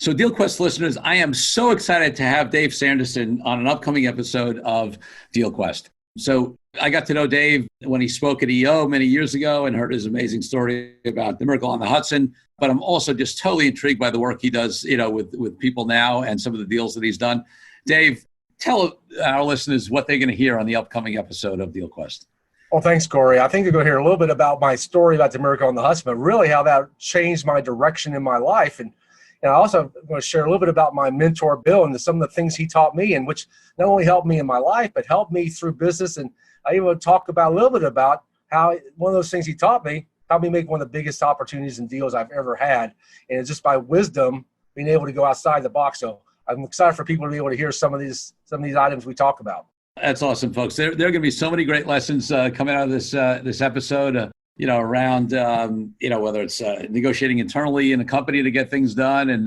So DealQuest listeners, I am so excited to have Dave Sanderson on an upcoming episode of DealQuest. So I got to know Dave when he spoke at EO many years ago and heard his amazing story about the Miracle on the Hudson. But I'm also just totally intrigued by the work he does, with people now and some of the deals that he's done. Dave, tell our listeners what they're going to hear on the upcoming episode of DealQuest. Well, thanks, Corey. I think you're going to hear a little bit about my story about the Miracle on the Hudson, but really how that changed my direction in my life. And I also want to share a little bit about my mentor, Bill, and some of the things he taught me, and which not only helped me in my life, but helped me through business. And I even talk about a little bit about how one of those things he taught me helped me make one of the biggest opportunities and deals I've ever had. And it's just by wisdom, being able to go outside the box. So I'm excited for people to be able to hear some of these items we talk about. That's awesome, folks. There are going to be so many great lessons coming out of this episode. Around, whether it's negotiating internally in a company to get things done and,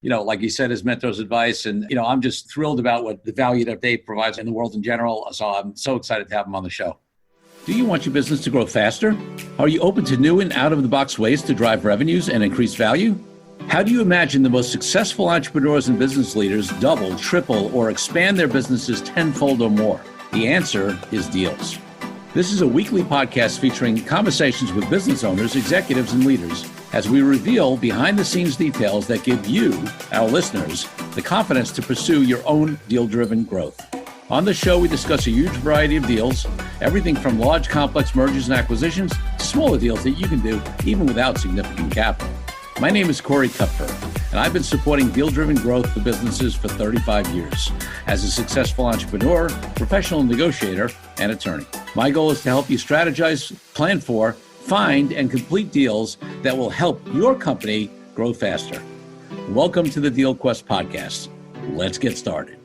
like you said, his mentor's advice. And, I'm just thrilled about what the value that Dave provides in the world in general. So I'm so excited to have him on the show. Do you want your business to grow faster? Are you open to new and out-of-the-box ways to drive revenues and increase value? How do you imagine the most successful entrepreneurs and business leaders double, triple, or expand their businesses tenfold or more? The answer is Deals. This is a weekly podcast featuring conversations with business owners, executives, and leaders as we reveal behind-the-scenes details that give you, our listeners, the confidence to pursue your own deal-driven growth. On the show, we discuss a huge variety of deals, everything from large, complex mergers and acquisitions to smaller deals that you can do even without significant capital. My name is Corey Kupfer, and I've been supporting deal-driven growth for businesses for 35 years as a successful entrepreneur, professional negotiator, and attorney. My goal is to help you strategize, plan for, find, and complete deals that will help your company grow faster. Welcome to the DealQuest Podcast. Let's get started.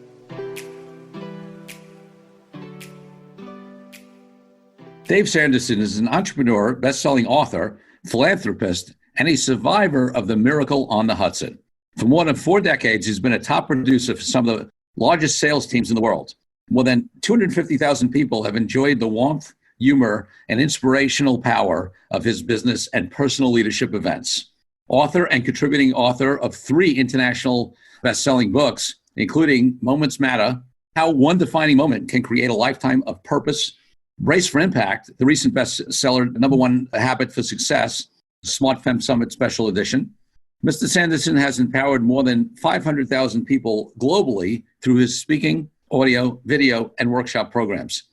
Dave Sanderson is an entrepreneur, best-selling author, philanthropist, and a survivor of the Miracle on the Hudson. For more than 4 decades, he's been a top producer for some of the largest sales teams in the world. More than 250,000 people have enjoyed the warmth, humor, and inspirational power of his business and personal leadership events. Author and contributing author of 3 international best-selling books, including Moments Matter, How One Defining Moment Can Create a Lifetime of Purpose, Brace for Impact, the recent bestseller, #1 Habit for Success, Smart Femme Summit Special Edition. Mr. Sanderson has empowered more than 500,000 people globally through his speaking, audio, video, and workshop programs.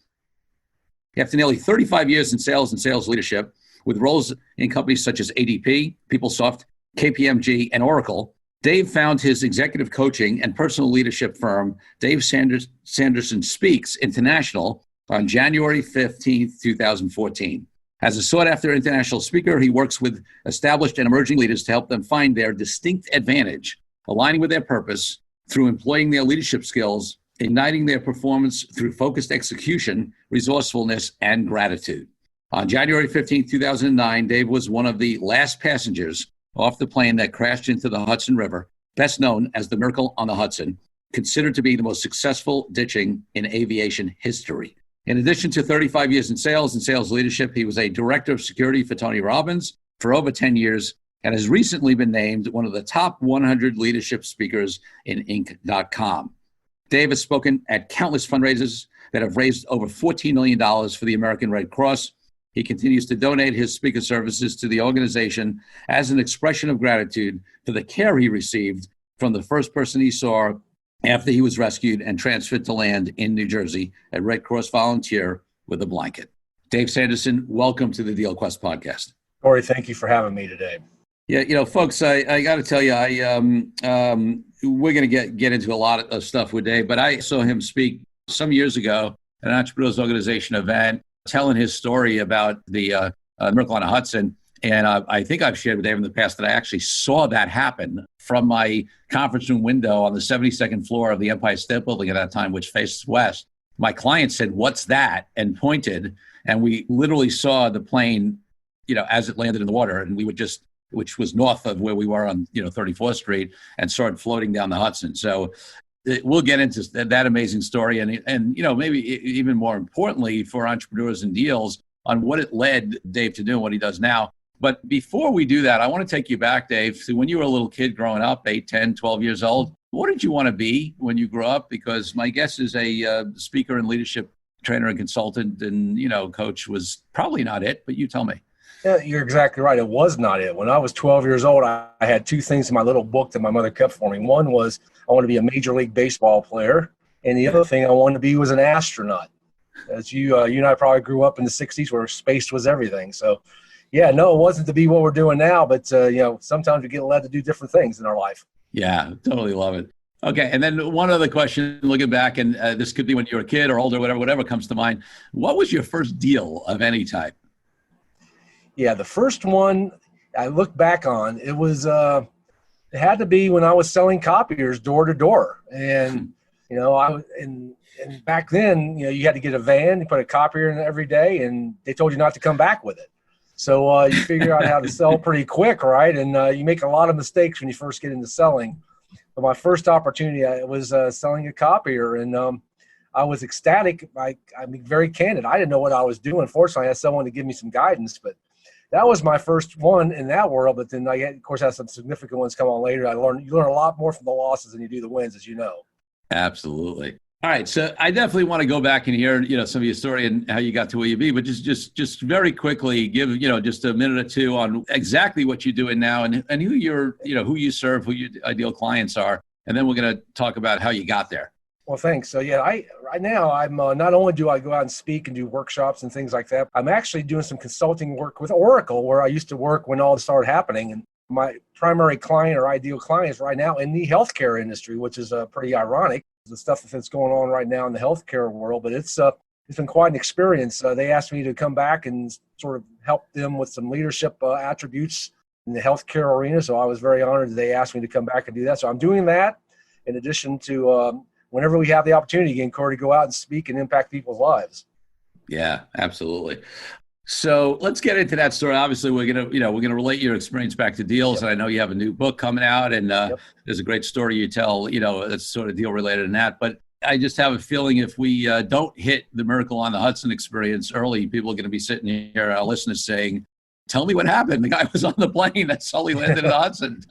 After nearly 35 years in sales and sales leadership, with roles in companies such as ADP, PeopleSoft, KPMG, and Oracle, Dave found his executive coaching and personal leadership firm, Dave Sanderson Speaks International, on January 15th, 2014. As a sought-after international speaker, he works with established and emerging leaders to help them find their distinct advantage, aligning with their purpose through employing their leadership skills, igniting their performance through focused execution, resourcefulness, and gratitude. On January 15, 2009, Dave was one of the last passengers off the plane that crashed into the Hudson River, best known as the Miracle on the Hudson, considered to be the most successful ditching in aviation history. In addition to 35 years in sales and sales leadership, he was a director of security for Tony Robbins for over 10 years and has recently been named one of the top 100 leadership speakers in Inc.com. Dave has spoken at countless fundraisers that have raised over $14 million for the American Red Cross. He continues to donate his speaker services to the organization as an expression of gratitude for the care he received from the first person he saw after he was rescued and transferred to land in New Jersey, a Red Cross volunteer with a blanket. Dave Sanderson, welcome to the DealQuest Podcast. Corey, thank you for having me today. Yeah, folks, I got to tell you, we're going to get into a lot of stuff with Dave, but I saw him speak some years ago at an Entrepreneurs Organization event, telling his story about the Miracle on the Hudson. And I think I've shared with Dave in the past that I actually saw that happen from my conference room window on the 72nd floor of the Empire State Building at that time, which faced west. My client said, "What's that?" and pointed, and we literally saw the plane, as it landed in the water, and we would which was north of where we were on, 34th Street, and started floating down the Hudson. So we'll get into that amazing story, and maybe even more importantly for entrepreneurs and deals on what it led Dave to do and what he does now. But before we do that, I want to take you back, Dave, to when you were a little kid growing up, 8, 10, 12 years old. What did you want to be when you grew up? Because my guess is a speaker and leadership trainer and consultant and, coach was probably not it, but you tell me. Yeah, you're exactly right. It was not it. When I was 12 years old, I had two things in my little book that my mother kept for me. One was I wanted to be a Major League Baseball player, and the other thing I wanted to be was an astronaut. As you and I probably grew up in the 60s where space was everything. So, yeah, no, it wasn't to be what we're doing now, but, sometimes we get led to do different things in our life. Yeah, totally love it. Okay, and then one other question, looking back, and this could be when you were a kid or older, whatever comes to mind. What was your first deal of any type? Yeah, the first one I look back on, it was it had to be when I was selling copiers door to door, and and back then you had to get a van, you put a copier in it every day, and they told you not to come back with it. So you figure out how to sell pretty quick, right? And you make a lot of mistakes when you first get into selling. But my first opportunity was selling a copier, and I was ecstatic. I'm very candid. I didn't know what I was doing. Fortunately, I had someone to give me some guidance, but that was my first one in that world. But then I, of course, had some significant ones come on later. You learn a lot more from the losses than you do the wins, as you know. Absolutely. All right. So I definitely want to go back and hear, some of your story and how you got to where you be, but just very quickly give, just a minute or two on exactly what you're doing now and who who you serve, who your ideal clients are. And then we're going to talk about how you got there. Well, thanks. So, right now I'm not only do I go out and speak and do workshops and things like that, I'm actually doing some consulting work with Oracle, where I used to work when all this started happening. And my primary client or ideal client is right now in the healthcare industry, which is pretty ironic, the stuff that's going on right now in the healthcare world. But it's been quite an experience. They asked me to come back and sort of help them with some leadership attributes in the healthcare arena. So I was very honored that they asked me to come back and do that. So I'm doing that in addition to whenever we have the opportunity again, Corey, to go out and speak and impact people's lives. Yeah, absolutely. So let's get into that story. Obviously, we're gonna relate your experience back to deals, Yep. and I know you have a new book coming out, and there's a great story you tell. That's sort of deal related in that. But I just have a feeling if we don't hit the Miracle on the Hudson experience early, people are going to be sitting here, our listeners, saying, "Tell me what happened. The guy was on the plane that suddenly landed in Hudson."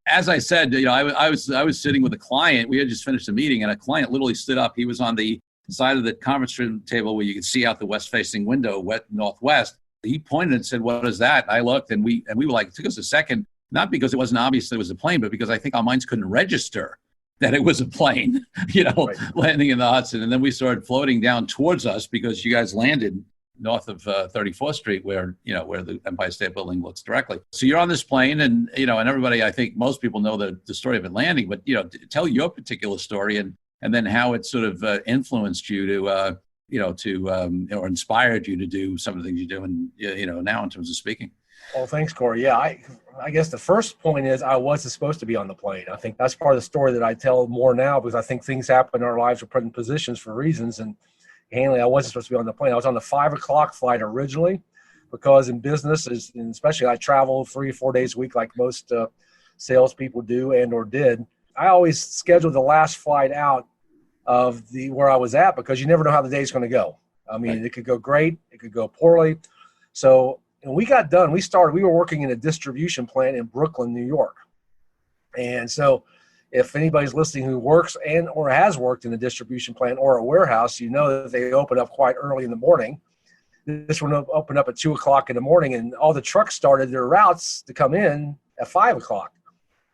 As I said, I was sitting with a client. We had just finished a meeting, and a client literally stood up. He was on the side of the conference room table where you could see out the west-facing window, northwest. He pointed and said, "What is that?" And I looked, and we were like, it took us a second, not because it wasn't obvious that it was a plane, but because I think our minds couldn't register that it was a plane, right, landing in the Hudson. And then we started floating down towards us because you guys landed north of 34th Street, where the Empire State Building looks directly. So you're on this plane, and and everybody, I think most people know the story of it landing, but tell your particular story and then how it sort of influenced you to or inspired you to do some of the things you do, and now in terms of speaking. Well, thanks, Corey. Yeah, I guess the first point is I wasn't supposed to be on the plane. I think that's part of the story that I tell more now, because I think things happen in our lives. We're put in positions for reasons, and Hanley, I wasn't supposed to be on the plane. I was on the 5 o'clock flight originally, because in business, and especially I travel 3 or 4 days a week like most salespeople do and or did. I always scheduled the last flight out of where I was at, because you never know how the day's going to go. I mean, It could go great. It could go poorly. So when we got done, we were working in a distribution plant in Brooklyn, New York. And so if anybody's listening who works and or has worked in a distribution plant or a warehouse, you know that they open up quite early in the morning. This one opened up at 2 o'clock in the morning, and all the trucks started their routes to come in at 5 o'clock.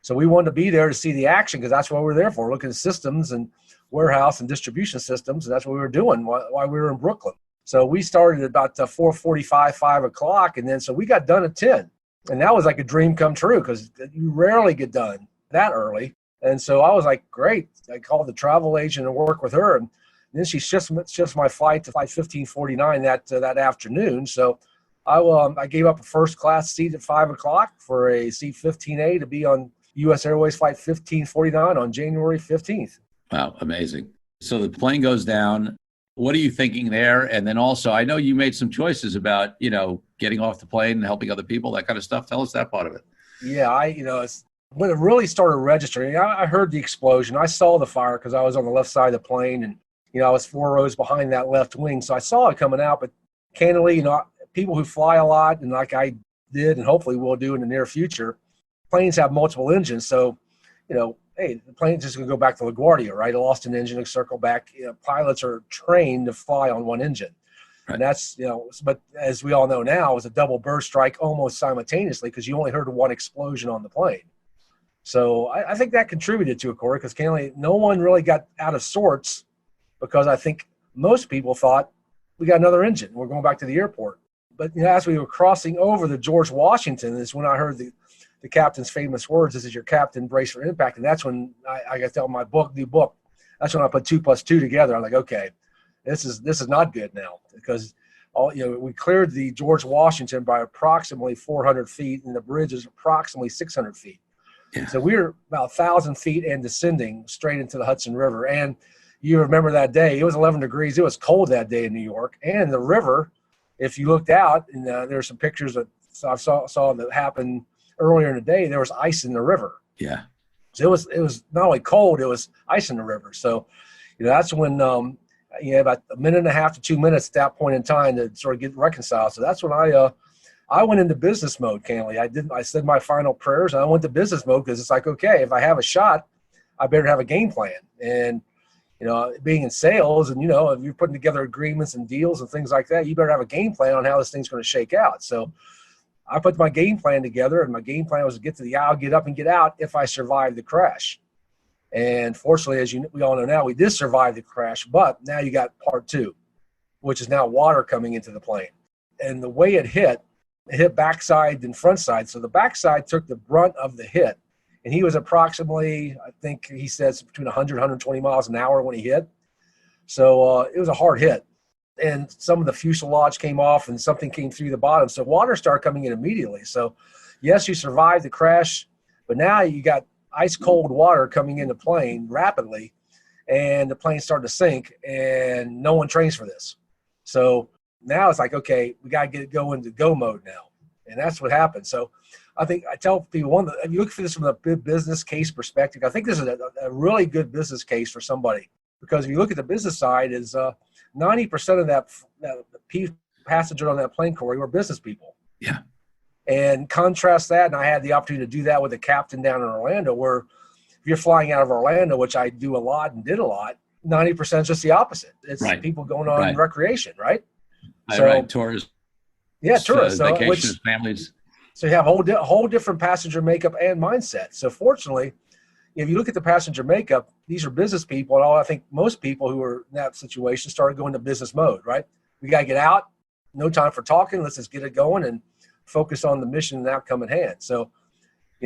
So we wanted to be there to see the action, because that's what we're there for, looking at systems and warehouse and distribution systems. And that's what we were doing while we were in Brooklyn. So we started at about 4:45, 5 o'clock. And then so we got done at 10. And that was like a dream come true, because you rarely get done that early. And so I was like, great. I called the travel agent and worked with her. And then she shifts my flight to flight 1549 that afternoon. So I gave up a first class seat at 5 o'clock for a seat 15A to be on U.S. Airways flight 1549 on January 15th. Wow, amazing. So the plane goes down. What are you thinking there? And then also, I know you made some choices about, getting off the plane and helping other people, that kind of stuff. Tell us that part of it. Yeah, it's when it really started registering. I heard the explosion. I saw the fire because I was on the left side of the plane, and I was 4 rows behind that left wing, so I saw it coming out. But candidly, people who fly a lot, and like I did and hopefully will do in the near future, planes have multiple engines. So, hey, the plane's just going to go back to LaGuardia, right? It lost an engine and circle back. Pilots are trained to fly on one engine. Right. And that's, but as we all know now, it was a double bird strike almost simultaneously because you only heard one explosion on the plane. So I think that contributed to it, Corey, because no one really got out of sorts because I think most people thought we got another engine. We're going back to the airport. But as we were crossing over the George Washington is when I heard the captain's famous words, "This is your captain, brace for impact." And that's when I got to tell my new book. That's when I put 2 + 2 together. I'm like, okay, this is not good now because we cleared the George Washington by approximately 400 feet, and the bridge is approximately 600 feet. Yeah. So we were about 1,000 feet and descending straight into the Hudson River. And you remember that day, it was 11 degrees. It was cold that day in New York. And the river, if you looked out, and there were some pictures that I saw that happened earlier in the day, there was ice in the river. Yeah. So it was not only cold, it was ice in the river. So, that's when about a minute and a half to 2 minutes at that point in time to sort of get reconciled. So that's when I went into business mode, Canley. I said my final prayers, and I went to business mode because it's like, okay, if I have a shot, I better have a game plan. And, being in sales and, if you're putting together agreements and deals and things like that, you better have a game plan on how this thing's going to shake out. So I put my game plan together, and my game plan was to get to the aisle, get up and get out if I survived the crash. And fortunately, as we all know now, we did survive the crash, but now you got part 2, which is now water coming into the plane. And the way it hit backside and front side. So the backside took the brunt of the hit, and he was approximately, I think he says between 100, 120 miles an hour when he hit. So it was a hard hit. And some of the fuselage came off and something came through the bottom. So water started coming in immediately. So yes, you survived the crash, but now you got ice cold water coming in the plane rapidly, and the plane started to sink, and no one trains for this. So now it's like, okay, we got to go into go mode now. And that's what happened. So I think I tell people, if you look for this from a business case perspective, I think this is a really good business case for somebody, because if you look at the business side, is 90% of that passenger on that plane, Corey, were business people. Yeah. And contrast that, and I had the opportunity to do that with a captain down in Orlando, where if you're flying out of Orlando, which I do a lot and did a lot, 90% is just the opposite. It's right. People going on recreation, right? Tourists. Yeah, tourists. Vacations, families. So you have a whole different passenger makeup and mindset. So fortunately, if you look at the passenger makeup, these are business people, and I think most people who are in that situation started going to business mode, right? We got to get out. No time for talking. Let's just get it going and focus on the mission and outcome at hand. So,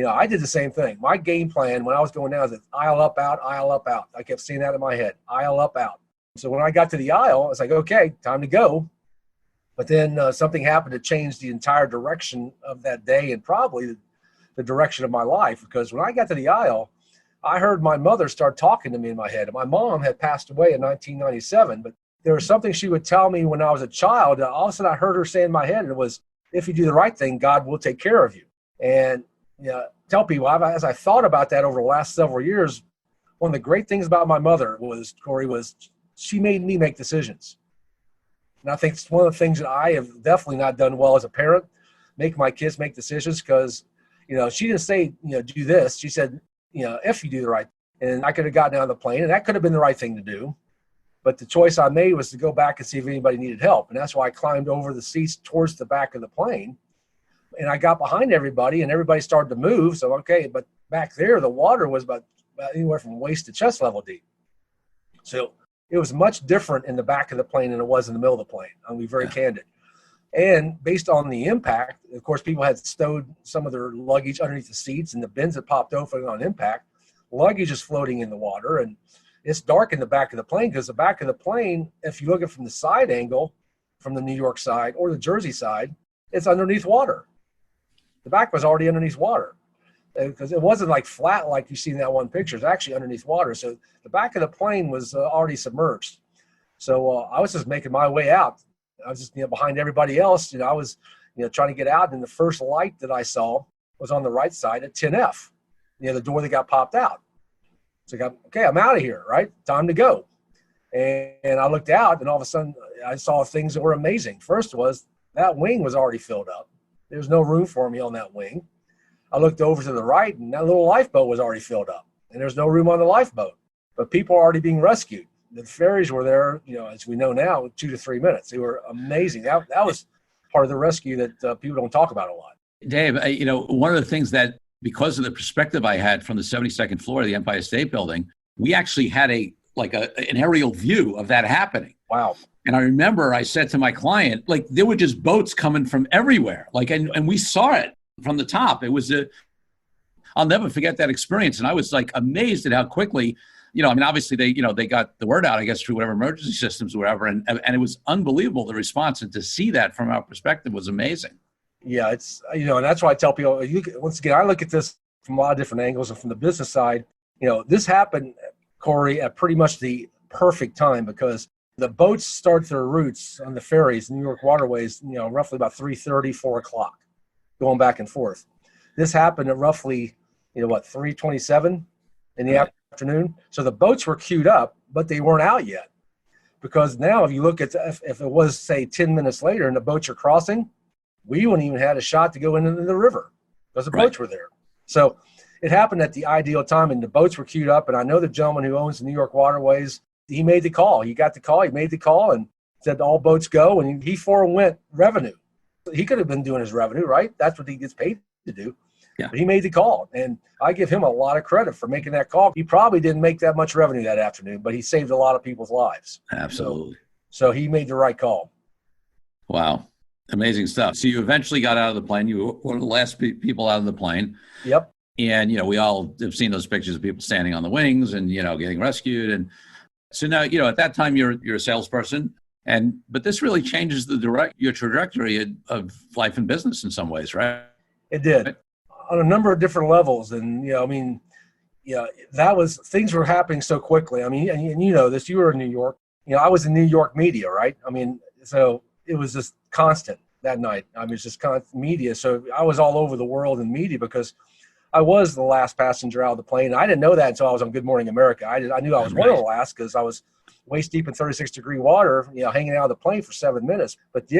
I did the same thing. My game plan when I was going down is aisle up, out, aisle up, out. I kept seeing that in my head, aisle up, out. So when I got to the aisle, I was like, okay, time to go. But then something happened to change the entire direction of that day and probably the direction of my life. Because when I got to the aisle, I heard my mother start talking to me in my head. My mom had passed away in 1997, but there was something she would tell me when I was a child. All of a sudden I heard her say in my head, and it was, if you do the right thing, God will take care of you. And tell people, as I thought about that over the last several years, one of the great things about my mother was, Corey, was she made me make decisions. And I think it's one of the things that I have definitely not done well as a parent, make my kids make decisions, because, she didn't say, do this. She said, if you do the right thing. And I could have gotten out of the plane, and that could have been the right thing to do. But the choice I made was to go back and see if anybody needed help. And that's why I climbed over the seats towards the back of the plane. And I got behind everybody, and everybody started to move. So, okay, but back there, the water was about anywhere from waist to chest level deep. So it was much different in the back of the plane than it was in the middle of the plane. I'm going to be very candid. And based on the impact, of course, people had stowed some of their luggage underneath the seats, and the bins had popped open on impact. Luggage is floating in the water, and it's dark in the back of the plane, because the back of the plane, if you look at it from the side angle, from the New York side or the Jersey side, it's underneath water. The back was already underneath water, because it wasn't like flat like you see in that one picture. It's actually underneath water. So the back of the plane was already submerged. So I was just making my way out. I was just behind everybody else. I was trying to get out, and the first light that I saw was on the right side at 10F, the door that got popped out. So okay, I'm out of here, right? Time to go. And I looked out, and all of a sudden I saw things that were amazing. First was that wing was already filled up. There was no room for me on that wing. I looked over to the right, and that little lifeboat was already filled up, and there's no room on the lifeboat. But people are already being rescued. The ferries were there, as we know now, 2 to 3 minutes. They were amazing. That was part of the rescue that people don't talk about a lot. Dave, one of the things that, because of the perspective I had from the 72nd floor of the Empire State Building, we actually had an aerial view of that happening. Wow. And I remember I said to my client, there were just boats coming from everywhere. And we saw it from the top. It was I'll never forget that experience. And I was amazed at how quickly, obviously they got the word out, I guess, through whatever emergency systems or whatever. And it was unbelievable, the response. And to see that from our perspective was amazing. Yeah, it's, and that's why I tell people, once again, I look at this from a lot of different angles. And from the business side, this happened, Corey, at pretty much the perfect time, because the boats start their routes on the ferries, New York waterways, roughly about 3:30, 4 o'clock, going back and forth. This happened at roughly, 3:27 in the afternoon. So the boats were queued up, but they weren't out yet. Because now if you look at, if it was, say, 10 minutes later and the boats are crossing, we wouldn't even had a shot to go into the river because the boats were there. So it happened at the ideal time, and the boats were queued up. And I know the gentleman who owns the New York waterways, he made the call. He got the call. He made the call and said all boats go, and he forewent revenue. He could have been doing his revenue, right? That's what he gets paid to do. Yeah. But he made the call, and I give him a lot of credit for making that call. He probably didn't make that much revenue that afternoon, but he saved a lot of people's lives. Absolutely. So he made the right call. Wow. Amazing stuff. So you eventually got out of the plane. You were one of the last people out of the plane. Yep. And, we all have seen those pictures of people standing on the wings and, getting rescued. And so now, at that time you're a salesperson, but this really changes your trajectory of life and business in some ways, right? It did. Right? On a number of different levels. And, things were happening so quickly. And you know this, you were in New York. I was in New York media, right? So it was just constant that night. It's just constant media. So I was all over the world in media because I was the last passenger out of the plane. I didn't know that until I was on Good Morning America. I knew I was one of the last because I was waist deep in 36-degree water, hanging out of the plane for 7 minutes. But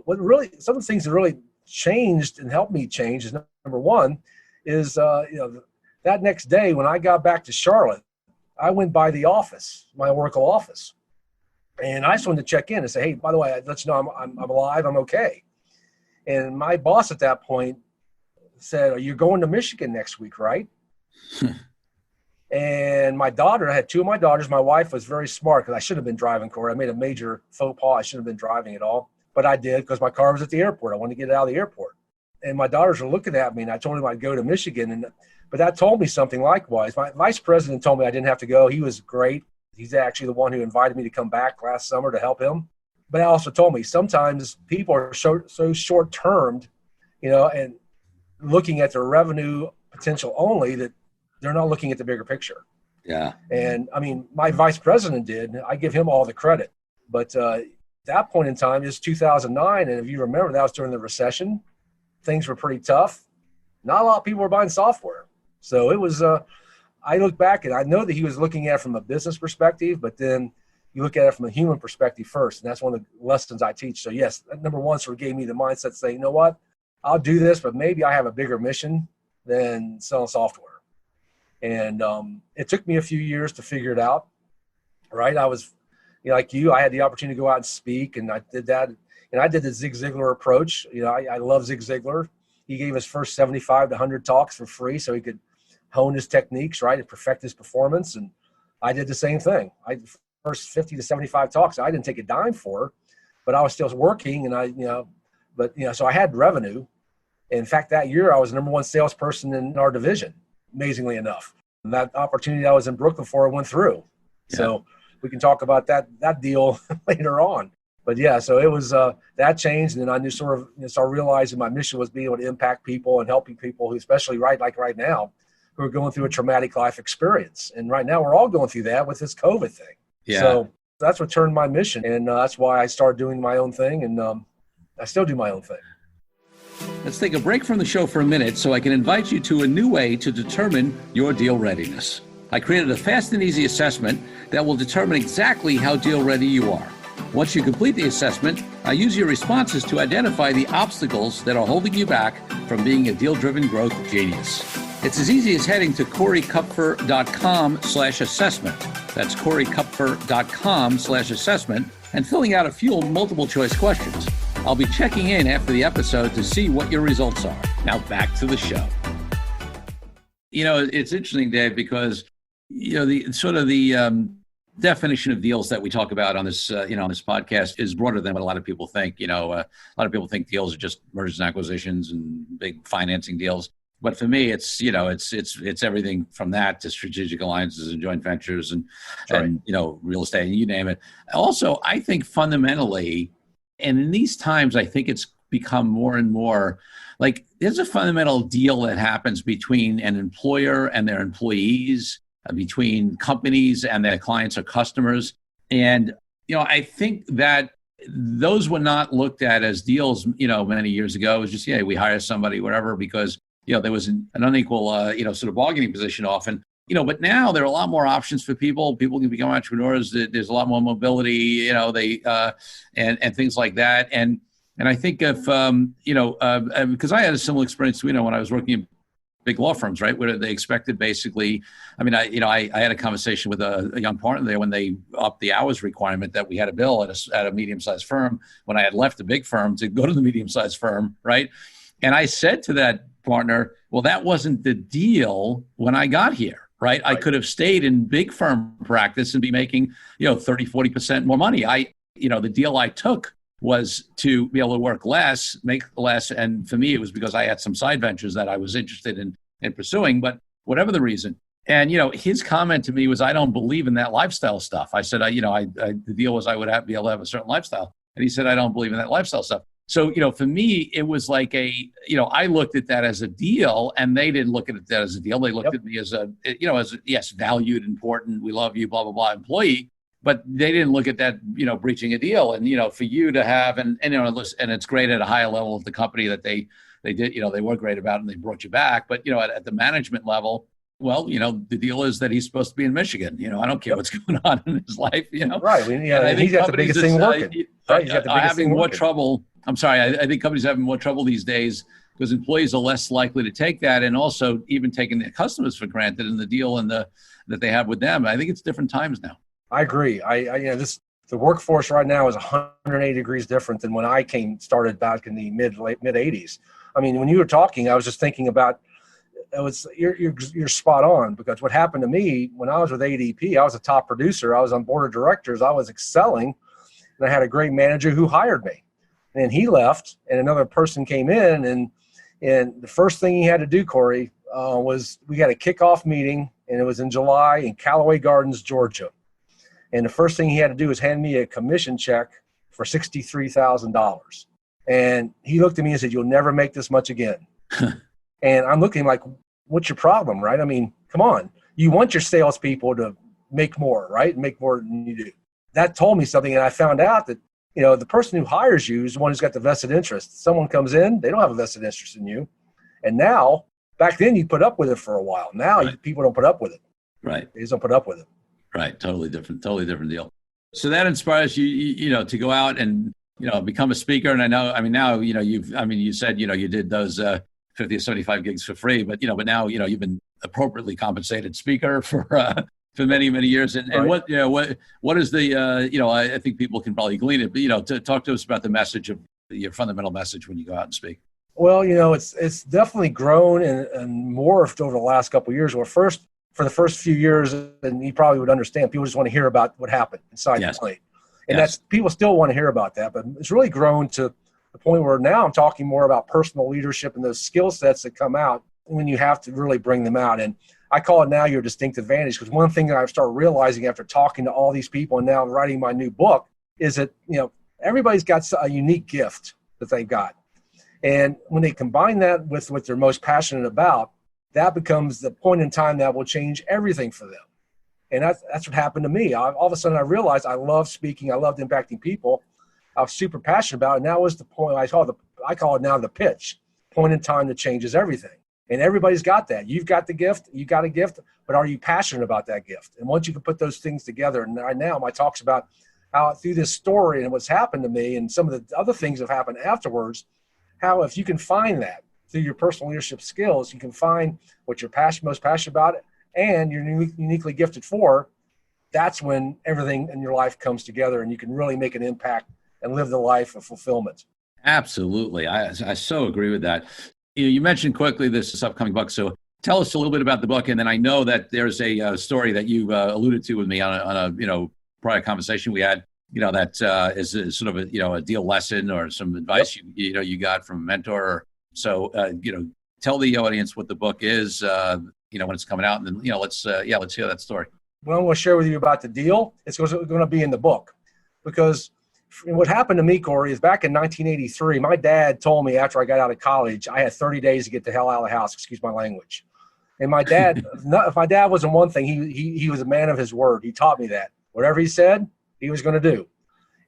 what really, some of the things that really changed and helped me change is, number one, is that next day when I got back to Charlotte, I went by the office, my Oracle office, and I just wanted to check in and say, hey, by the way, I'd let you know I'm alive, I'm okay. And my boss at that point said, are you going to Michigan next week, right? And my daughter, I had two of my daughters. My wife was very smart because I should have been driving, Corey. I made a major faux pas. I shouldn't have been driving at all. But I did because my car was at the airport. I wanted to get it out of the airport. And my daughters were looking at me, and I told them I'd go to Michigan. But that told me something likewise. My vice president told me I didn't have to go. He was great. He's actually the one who invited me to come back last summer to help him. But I also told me sometimes people are so short-termed, and looking at their revenue potential only that they're not looking at the bigger picture. Yeah. And my vice president did. I give him all the credit. But that point in time is 2009. And if you remember, that was during the recession. Things were pretty tough. Not a lot of people were buying software. So it was, I look back and I know that he was looking at it from a business perspective, but then you look at it from a human perspective first. And that's one of the lessons I teach. So yes, number one sort of gave me the mindset saying, you know what, I'll do this, but maybe I have a bigger mission than selling software. And it took me a few years to figure it out, right? I was, like you, I had the opportunity to go out and speak, and I did that. And I did the Zig Ziglar approach. I love Zig Ziglar. He gave his first 75 to 100 talks for free so he could hone his techniques, right, and perfect his performance. And I did the same thing. First 50 to 75 talks, I didn't take a dime for, but I was still working, and so I had revenue. In fact, that year I was the number one salesperson in our division, amazingly enough. And that opportunity I was in Brooklyn for went through. Yeah. So we can talk about that deal later on. But so it was that changed, and then I knew started realizing my mission was being able to impact people and helping people who, especially right now, who are going through a traumatic life experience. And right now we're all going through that with this COVID thing. Yeah. So that's what turned my mission, and that's why I started doing my own thing, and I still do my own thing. Let's take a break from the show for a minute so I can invite you to a new way to determine your deal readiness. I created a fast and easy assessment that will determine exactly how deal ready you are. Once you complete the assessment, use your responses to identify the obstacles that are holding you back from being a deal-driven growth genius. It's as easy as heading to CoreyKupfer.com/assessment. That's CoreyKupfer.com/assessment and filling out a few multiple choice questions. I'll be checking in after the episode to see what your results are. Now back to the show. It's interesting, Dave, because, the definition of deals that we talk about on this, on this podcast is broader than what a lot of people think. A lot of people think deals are just mergers and acquisitions and big financing deals. But for me, it's everything from that to strategic alliances and joint ventures and real estate and you name it. Also, I think fundamentally, and in these times, I think it's become more and more like there's a fundamental deal that happens between an employer and their employees, between companies and their clients or customers. And, I think that those were not looked at as deals, many years ago. It was just, we hire somebody, whatever, because, there was an unequal, sort of bargaining position often, but now there are a lot more options for people. People can become entrepreneurs. There's a lot more mobility, and things like that. And I think if, because I had a similar experience, when I was working in big law firms, right, where they expected basically, I had a conversation with a young partner there when they upped the hours requirement that we had a bill at a medium-sized firm when I had left a big firm to go to the medium-sized firm, right? And I said to that partner, well, that wasn't the deal when I got here, right? I could have stayed in big firm practice and be making, 30, 40% more money. The deal I took was to be able to work less, make less. And for me, it was because I had some side ventures that I was interested in pursuing, but whatever the reason. And, his comment to me was, I don't believe in that lifestyle stuff. I said, the deal was I would be able to have a certain lifestyle. And he said, I don't believe in that lifestyle stuff. So, for me, it was like I looked at that as a deal and they didn't look at that as a deal. They looked at me as yes, valued, important, we love you, blah, blah, blah, employee. But they didn't look at that, breaching a deal. And, for you to have, and it's great at a higher level of the company that they did, they were great about it and they brought you back. But, at the management level, well, the deal is that he's supposed to be in Michigan. I don't care what's going on in his life, Right. I think he's got the biggest thing working. Right. He's got the biggest thing more working. Trouble. I'm sorry. I think companies are having more trouble these days because employees are less likely to take that and also even taking their customers for granted in the deal and that they have with them. I think it's different times now. I agree. The workforce right now is 180 degrees different than when I started back in the mid 80s. When you were talking, I was just thinking about you're spot on, because what happened to me when I was with ADP, I was a top producer. I was on board of directors. I was excelling, and I had a great manager who hired me. And he left, and another person came in, and the first thing he had to do, Corey, was we had a kickoff meeting, and it was in July in Callaway Gardens, Georgia. And the first thing he had to do was hand me a commission check for $63,000. And he looked at me and said, "You'll never make this much again." And I'm looking like, what's your problem, right? Come on. You want your salespeople to make more, right? Make more than you do. That told me something, and I found out that, the person who hires you is the one who's got the vested interest. Someone comes in, they don't have a vested interest in you. And now, back then you put up with it for a while. Now people don't put up with it. Right. They just don't put up with it. Right. Totally different deal. So that inspires you, to go out and, become a speaker. And I know, now, you said, you did those 50 or 75 gigs for free, but now, you've been appropriately compensated speaker for many, many years. And what is the, I think people can probably glean it, but, to talk to us about the message of your fundamental message when you go out and speak. Well, it's definitely grown and morphed over the last couple of years. For the first few years, and you probably would understand, people just want to hear about what happened inside the plane. And that's, people still want to hear about that, but it's really grown to the point where now I'm talking more about personal leadership and those skill sets that come out when you have to really bring them out. And I call it now your distinct advantage, because one thing that I've started realizing after talking to all these people and now writing my new book is that, everybody's got a unique gift that they've got. And when they combine that with what they're most passionate about, that becomes the point in time that will change everything for them. And that's what happened to me. All of a sudden I realized I love speaking. I loved impacting people. I was super passionate about it. And that was the point I call it now the pitch, point in time that changes everything. And everybody's got that. You've got the gift, you got a gift, but are you passionate about that gift? And once you can put those things together, and right now my talk's about how through this story and what's happened to me and some of the other things that have happened afterwards, how if you can find that through your personal leadership skills, you can find what you're most passionate about and you're uniquely gifted for, that's when everything in your life comes together and you can really make an impact and live the life of fulfillment. Absolutely. I so agree with that. You mentioned quickly this upcoming book. So tell us a little bit about the book. And then I know that there's a story that you alluded to with me on a prior conversation we had, that is sort of a deal lesson or some advice you got from a mentor. So, tell the audience what the book is, when it's coming out, and then, let's hear that story. What I'm going to share with you about the deal, it's going to be in the book, because what happened to me, Corey, is back in 1983, my dad told me after I got out of college, I had 30 days to get the hell out of the house, excuse my language. And my dad, if my dad wasn't one thing, he was a man of his word. He taught me that whatever he said, he was going to do.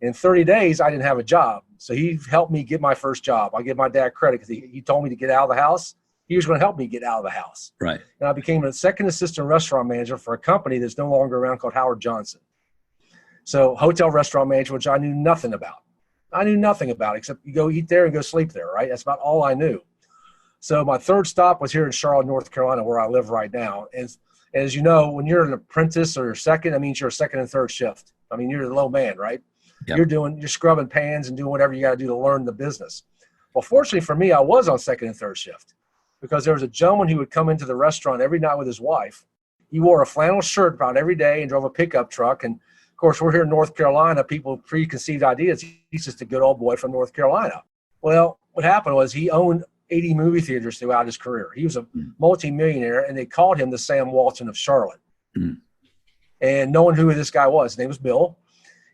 In 30 days, I didn't have a job. So he helped me get my first job. I give my dad credit because he told me to get out of the house. He was going to help me get out of the house. Right. And I became a second assistant restaurant manager for a company that's no longer around called Howard Johnson. So hotel restaurant manager, which I knew nothing about. I knew nothing about except you go eat there and go sleep there, right? That's about all I knew. So my third stop was here in Charlotte, North Carolina, where I live right now. And as you know, when you're an apprentice or second, that means you're a second and third shift. I mean, you're the low man, right? Yep. You're scrubbing pans and doing whatever you got to do to learn the business. Well, fortunately for me, I was on second and third shift because there was a gentleman who would come into the restaurant every night with his wife. He wore a flannel shirt about every day and drove a pickup truck. And of course, we're here in North Carolina. People preconceived ideas. He's just a good old boy from North Carolina. Well, what happened was he owned 80 movie theaters throughout his career. He was a multimillionaire, and they called him the Sam Walton of Charlotte. Mm. And knowing who this guy was, his name was Bill.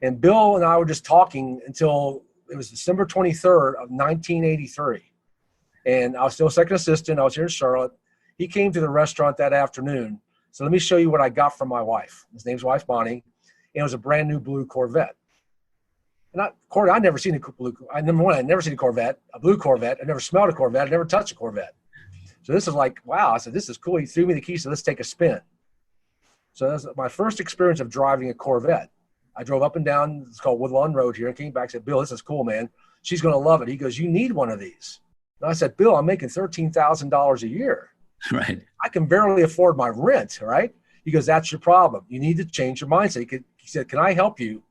And Bill and I were just talking until it was December 23rd of 1983. And I was still second assistant. I was here in Charlotte. He came to the restaurant that afternoon. So let me show you what I got from my wife. His name's wife, Bonnie. And it was a brand new blue Corvette. And Corey, I'd never seen a blue. Number one, I'd never seen a Corvette, a blue Corvette. I'd never smelled a Corvette. I'd never touched a Corvette. So this is like, wow. I said, this is cool. He threw me the keys. So let's take a spin. So that's my first experience of driving a Corvette. I drove up and down, it's called Woodlawn Road here, and came back and said, Bill, this is cool, man. She's going to love it. He goes, you need one of these. And I said, Bill, I'm making $13,000 a year. Right. I can barely afford my rent, right? He goes, that's your problem. You need to change your mindset. He said, can I help you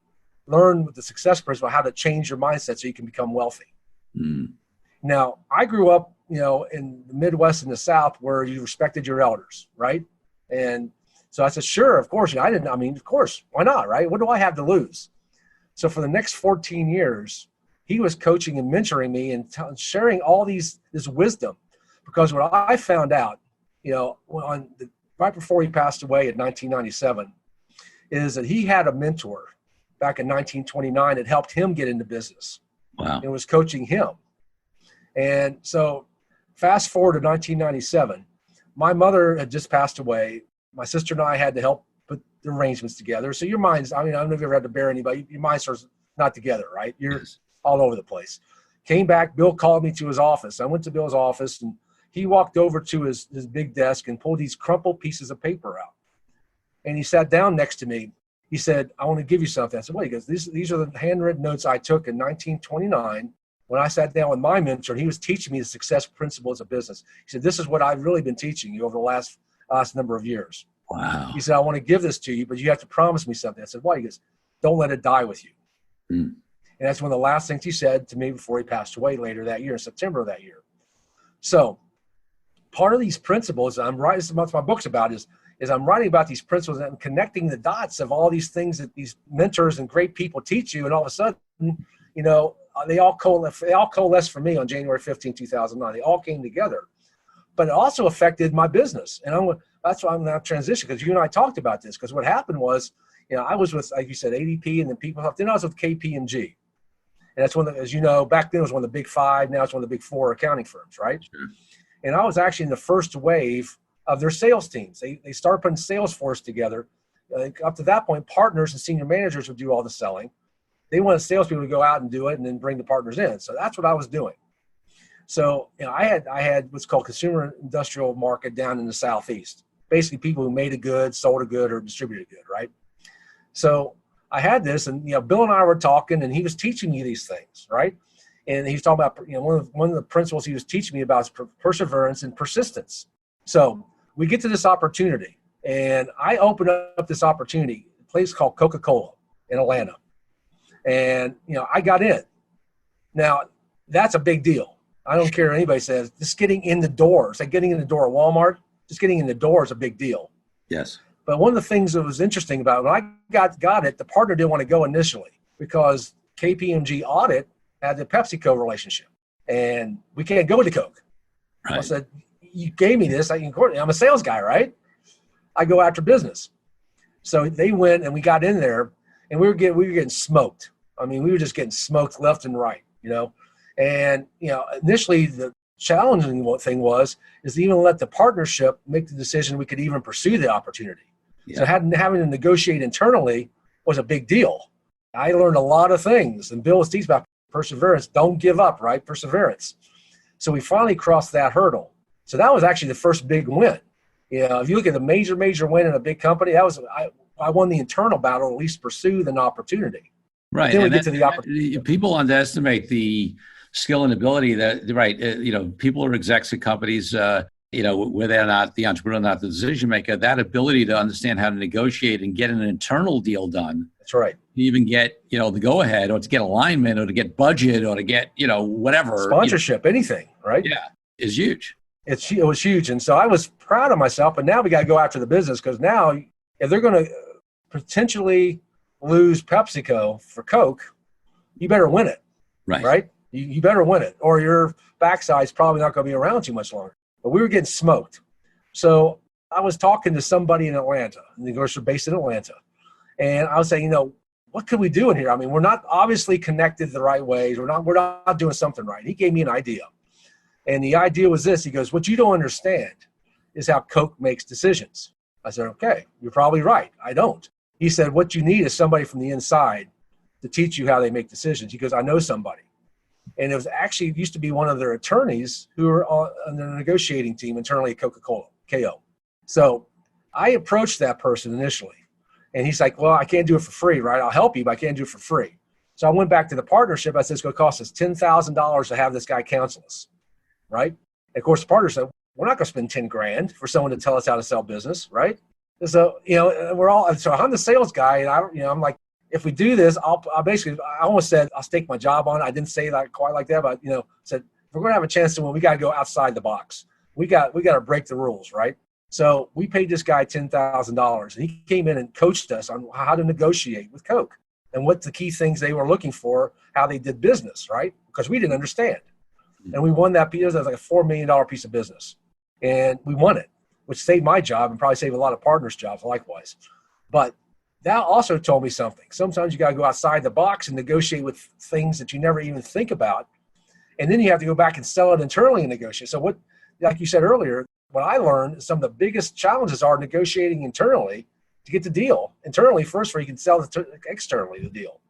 learn with the success principle how to change your mindset so you can become wealthy? Mm. Now, I grew up, in the Midwest and the South where you respected your elders, right? And so I said, sure, of course. Of course, why not, right? What do I have to lose? So for the next 14 years, he was coaching and mentoring me and sharing all this wisdom. Because what I found out, right before he passed away in 1997, is that he had a mentor back in 1929 that helped him get into business. Wow. And was coaching him. And so fast forward to 1997, my mother had just passed away. My sister and I had to help put the arrangements together. So your mind's, I don't know if you've ever had to bear anybody, your mind starts not together, right? You're all over the place. Came back, Bill called me to his office. I went to Bill's office and he walked over to his big desk and pulled these crumpled pieces of paper out. And he sat down next to me. He said, I want to give you something. I said, what? He goes, these are the handwritten notes I took in 1929 when I sat down with my mentor. And he was teaching me the success principles of business. He said, this is what I've really been teaching you over the last number of years. Wow. He said, I want to give this to you, but you have to promise me something. I said, why? He goes, don't let it die with you. Mm. And that's one of the last things he said to me before he passed away later that year, in September of that year. So part of these principles I'm writing, this is what my book's about, is I'm writing about these principles and connecting the dots of all these things that these mentors and great people teach you. And all of a sudden, they all coalesced for me on January 15, 2009. They all came together. But it also affected my business. And that's why I'm now transitioning, because you and I talked about this. Because what happened was, I was with, like you said, ADP, and then then I was with KPMG. And that's one of the, as you know, back then it was one of the big five. Now it's one of the big four accounting firms, right? Sure. And I was actually in the first wave of their sales teams. They started putting Salesforce together. Up to that point, partners and senior managers would do all the selling. They wanted salespeople to go out and do it and then bring the partners in. So that's what I was doing. So I had what's called consumer industrial market down in the Southeast. Basically people who made a good, sold a good, or distributed a good, right? So I had this, and Bill and I were talking, and he was teaching me these things, right? And he was talking about one of the principles he was teaching me about is perseverance and persistence. So we get to this opportunity, and I open up this opportunity, a place called Coca-Cola in Atlanta, and I got in. Now that's a big deal. I don't care what anybody says. Just getting in the door, it's like getting in the door at Walmart. Just getting in the door is a big deal. Yes. But one of the things that was interesting about it, when I got it, the partner didn't want to go initially because KPMG audit had the PepsiCo relationship, and we can't go to Coke. Right. I said, you gave me this. I'm a sales guy, right? I go after business. So they went, and we got in there, and we were getting smoked. I mean, we were just getting smoked left and right, And initially the challenging thing is to even let the partnership make the decision we could even pursue the opportunity. Yeah. So having to negotiate internally was a big deal. I learned a lot of things, and Bill was teaching about perseverance. Don't give up, right? Perseverance. So we finally crossed that hurdle. So that was actually the first big win. If you look at the major win in a big company, that was I won the internal battle, at least pursue an opportunity. Right. Then we get to the opportunity. People underestimate the skill and ability that, right, people are execs at companies, where they're not the entrepreneur, not the decision maker, that ability to understand how to negotiate and get an internal deal done. That's right. To even get, the go ahead, or to get alignment, or to get budget, or to get, whatever. Sponsorship, anything, right? Yeah, is huge. It was huge. And so I was proud of myself, but now we got to go after the business, because now if they're going to potentially lose PepsiCo for Coke, you better win it. Right? You better win it, or your backside's probably not going to be around too much longer. But we were getting smoked. So I was talking to somebody in Atlanta, and of course they're based in Atlanta. And I was saying, what could we do in here? I mean, we're not obviously connected the right ways. We're not doing something right. He gave me an idea. And the idea was this. He goes, what you don't understand is how Coke makes decisions. I said, okay, you're probably right. I don't. He said, what you need is somebody from the inside to teach you how they make decisions. He goes, I know somebody. And it used to be one of their attorneys who were on the negotiating team internally at Coca-Cola, KO. So I approached that person initially. And he's like, well, I can't do it for free, right? I'll help you, but I can't do it for free. So I went back to the partnership. I said, it's going to cost us $10,000 to have this guy counsel us, right? And of course, the partner said, we're not going to spend 10 grand for someone to tell us how to sell business, right? So, so I'm the sales guy, and I'm like, if we do this, I almost said, I'll stake my job on it. I didn't say that quite like that, but, said, if we're going to have a chance to win, we got to go outside the box. We got to break the rules, right? So we paid this guy $10,000, and he came in and coached us on how to negotiate with Coke and what the key things they were looking for, how they did business, right? Because we didn't understand. And we won that piece. It was like a $4 million piece of business. And we won it, which saved my job and probably saved a lot of partners' jobs likewise. But that also told me something. Sometimes you got to go outside the box and negotiate with things that you never even think about. And then you have to go back and sell it internally and negotiate. So like you said earlier, what I learned is some of the biggest challenges are negotiating internally to get the deal. Internally first, where you can sell externally the deal.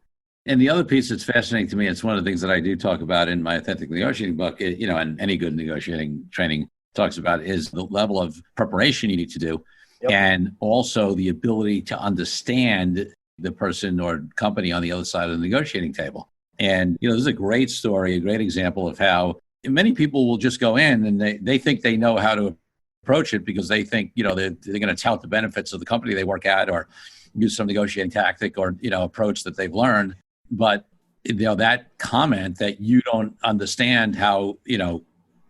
And the other piece that's fascinating to me, it's one of the things that I do talk about in my Authentic Negotiating book, and any good negotiating training talks about, is the level of preparation you need to do. Yep. And also the ability to understand the person or company on the other side of the negotiating table. And, this is a great story, a great example of how many people will just go in and they think they know how to approach it because they think, they're going to tout the benefits of the company they work at, or use some negotiating tactic or, approach that they've learned. But, that comment that you don't understand how,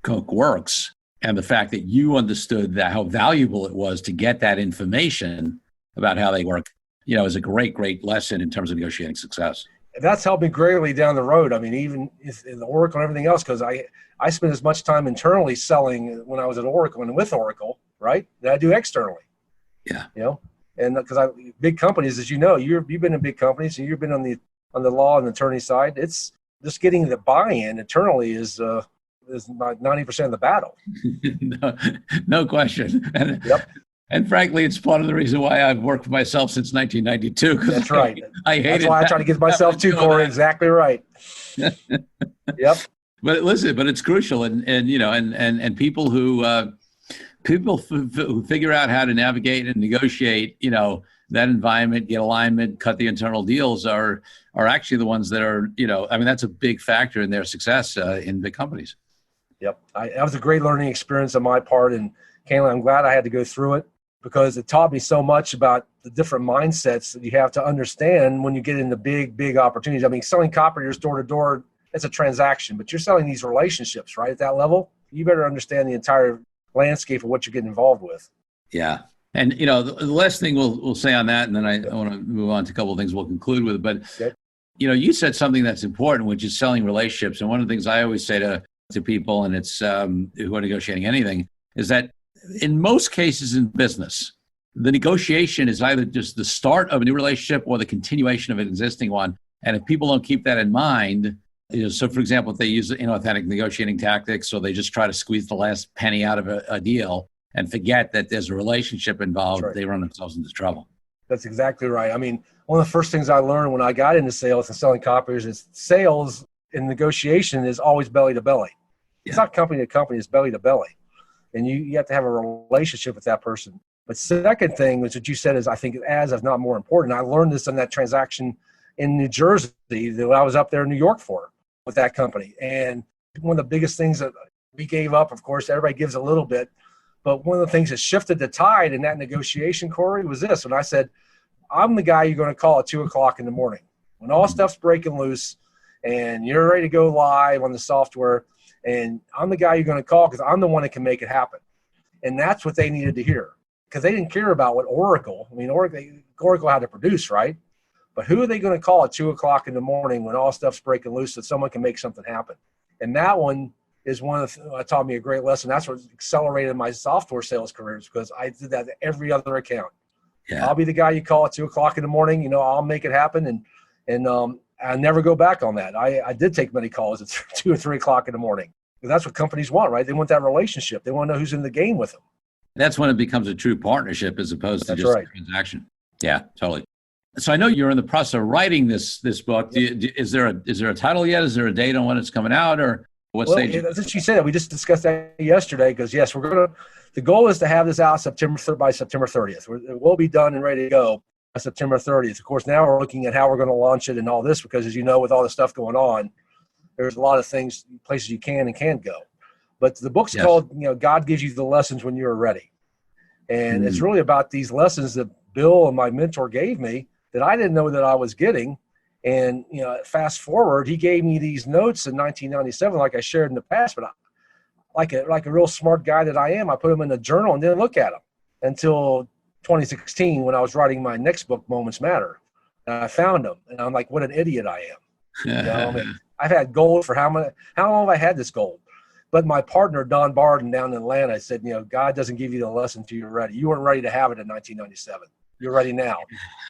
Coke works, and the fact that you understood how valuable it was to get that information about how they work, is a great, great lesson in terms of negotiating success. That's helped me greatly down the road. I mean, even in Oracle and everything else, because I spent as much time internally selling when I was at Oracle and with Oracle, right, that I do externally. Yeah. And because big companies, as you've been in big companies, and you've been on the law and attorney side, it's just getting the buy-in internally is about 90% of the battle. No question. Yep. And frankly, it's part of the reason why I've worked for myself since 1992. That's right. I hate That's why I try to get myself to, Corey. Exactly right. Yep. But listen, it's crucial, and people who who figure out how to navigate and negotiate, that environment, get alignment, cut the internal deals are actually the ones that are, that's a big factor in their success in big companies. Yep. That was a great learning experience on my part. And Caitlin, I'm glad I had to go through it because it taught me so much about the different mindsets that you have to understand when you get into big opportunities. I mean, selling copiers door to door, it's a transaction, but you're selling these relationships, right? At that level, you better understand the entire landscape of what you're getting involved with. Yeah. And, the last thing we'll say on that, and then I want to move on to a couple of things we'll conclude with, but, you said something that's important, which is selling relationships. And one of the things I always say to people, and it's who are negotiating anything, is that in most cases in business, the negotiation is either just the start of a new relationship or the continuation of an existing one. And if people don't keep that in mind, so for example, if they use inauthentic negotiating tactics, so they just try to squeeze the last penny out of a deal and forget that there's a relationship involved, right, they run themselves into trouble. That's exactly right. I mean, one of the first things I learned when I got into sales and selling copiers is sales and negotiation is always belly to belly. Yeah. It's not company to company, it's belly to belly. And you have to have a relationship with that person. But second thing, which what you said is, I think, as if not more important, I learned this in that transaction in New Jersey that I was up there in New York for with that company. And one of the biggest things that we gave up, of course, everybody gives a little bit, but one of the things that shifted the tide in that negotiation, Corey, was this. When I said, I'm the guy you're going to call at 2:00 in the morning. When all stuff's breaking loose and you're ready to go live on the software, and I'm the guy you're going to call because I'm the one that can make it happen. And that's what they needed to hear because they didn't care about what Oracle had to produce, right? But who are they going to call at 2:00 in the morning when all stuff's breaking loose so someone can make something happen? And that one is one of the taught me a great lesson. That's what accelerated my software sales careers because I did that at every other account. Yeah. I'll be the guy you call at 2:00 in the morning. I'll make it happen. And I never go back on that. I did take many calls at 2 or 3 o'clock in the morning. Because that's what companies want, right? They want that relationship. They want to know who's in the game with them. That's when it becomes a true partnership as opposed to just a transaction. Yeah, totally. So I know you're in the process of writing this book. Is there a title yet? Is there a date on when it's coming out, or what stage? Since you said that, we just discussed that yesterday. Because yes, the goal is to have this out by September 30th. It will be done and ready to go by September 30th. Of course, now we're looking at how we're going to launch it and all this because, as you know, with all the stuff going on, there's a lot of places you can and can't go. But the book's called, God Gives You the Lessons When You're Ready. And it's really about these lessons that Bill and my mentor gave me that I didn't know that I was getting. And, fast forward, he gave me these notes in 1997, like I shared in the past, but like a real smart guy that I am, I put them in a journal and didn't look at them until 2016 when I was writing my next book, Moments Matter. And I found them. And I'm like, what an idiot I am. I've had gold for how long have I had this gold? But my partner, Don Barden down in Atlanta, said, God doesn't give you the lesson until you're ready. You weren't ready to have it in 1997. You're ready now.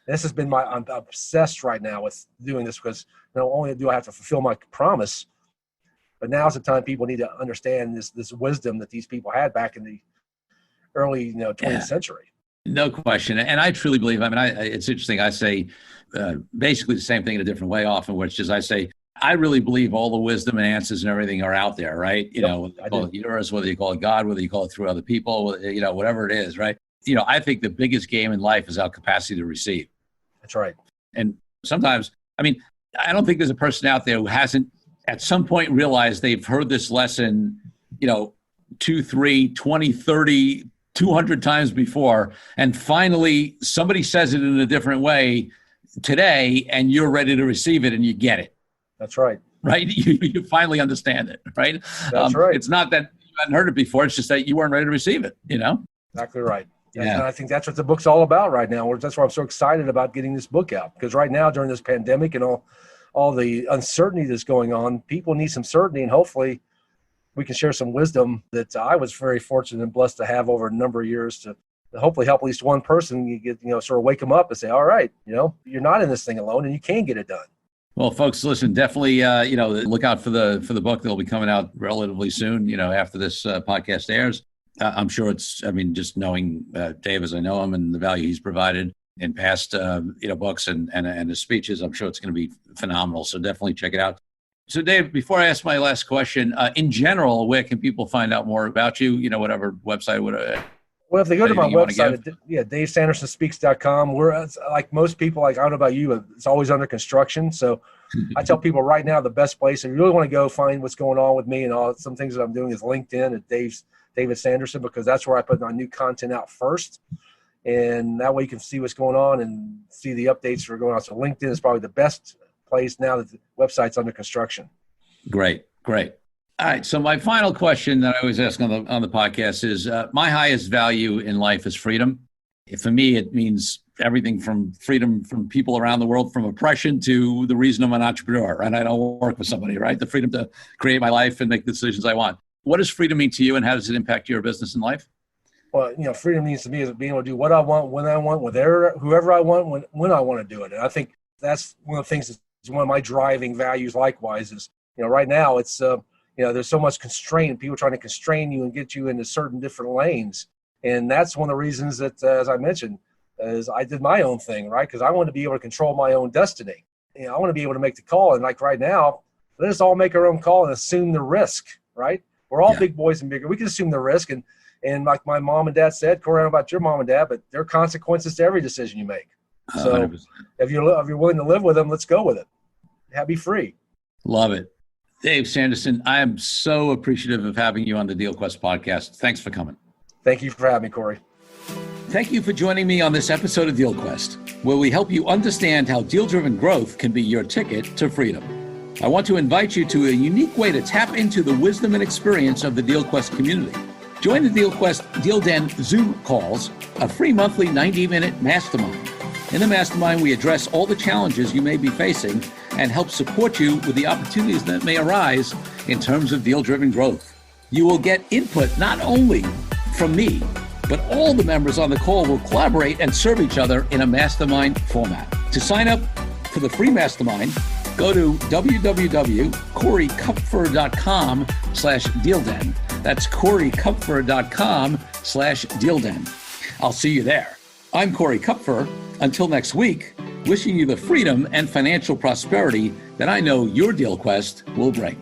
This has been I'm obsessed right now with doing this because not only do I have to fulfill my promise, but now's the time people need to understand this wisdom that these people had back in the early 20th century. No question. And I truly believe, it's interesting. I say basically the same thing in a different way often, which is I say, I really believe all the wisdom and answers and everything are out there, right? Whether you call it yours, whether you call it God, whether you call it through other people, whatever it is, right? I think the biggest game in life is our capacity to receive. That's right. And sometimes, I don't think there's a person out there who hasn't at some point realized they've heard this lesson, 2, 3, 20, 30, 200 times before. And finally, somebody says it in a different way today, and you're ready to receive it and you get it. That's right. Right? You finally understand it, right? That's right. It's not that you hadn't heard it before. It's just that you weren't ready to receive it, Exactly right. Yeah. And I think that's what the book's all about right now. That's why I'm so excited about getting this book out. Because right now, during this pandemic and all the uncertainty that's going on, people need some certainty. And hopefully we can share some wisdom that I was very fortunate and blessed to have over a number of years to hopefully help at least one person, sort of wake them up and say, all right, you're not in this thing alone and you can get it done. Well, folks, listen, definitely, look out for the book that'll be coming out relatively soon, after this podcast airs. I'm sure just knowing Dave as I know him and the value he's provided in past, books and his speeches, I'm sure it's going to be phenomenal. So definitely check it out. So Dave, before I ask my last question, in general, where can people find out more about you? Whatever website, whatever. Well, if they go to my Anything you wanna website, DaveSandersonSpeaks.com, we're like most people, like I don't know about you, it's always under construction. So I tell people right now the best place, if you really want to go find what's going on with me and all some things that I'm doing, is LinkedIn at David Sanderson, because that's where I put my new content out first. And that way you can see what's going on and see the updates that are going on. So LinkedIn is probably the best place now that the website's under construction. Great. All right. So my final question that I always ask on the podcast is, my highest value in life is freedom. For me, it means everything from freedom from people around the world, from oppression to the reason I'm an entrepreneur, and I don't work with somebody, right? The freedom to create my life and make the decisions I want. What does freedom mean to you, and how does it impact your business and life? Well, freedom means to me is being able to do what I want, when I want, with whoever I want, when I want to do it. And I think that's one of the things that's one of my driving values. Likewise, is right now it's there's so much constraint, people trying to constrain you and get you into certain different lanes. And that's one of the reasons that, as I mentioned, is I did my own thing, right? Because I want to be able to control my own destiny. I want to be able to make the call. And like right now, let us all make our own call and assume the risk, right? We're all big boys and bigger. We can assume the risk. And like my mom and dad said, Corey, I don't know about your mom and dad, but there are consequences to every decision you make. So 100%. if you're willing to live with them, let's go with it. Be free. Love it. Dave Sanderson, I am so appreciative of having you on the DealQuest podcast. Thanks for coming. Thank you for having me, Corey. Thank you for joining me on this episode of DealQuest, where we help you understand how deal-driven growth can be your ticket to freedom. I want to invite you to a unique way to tap into the wisdom and experience of the DealQuest community. Join the DealQuest Deal Den Zoom calls, a free monthly 90-minute mastermind. In the mastermind, we address all the challenges you may be facing and help support you with the opportunities that may arise in terms of deal-driven growth. You will get input not only from me, but all the members on the call will collaborate and serve each other in a mastermind format. To sign up for the free mastermind, go to www.coreykupfer.com/dealden. That's coreykupfer.com/dealden. I'll see you there. I'm Corey Kupfer. Until next week, wishing you the freedom and financial prosperity that I know your DealQuest will bring.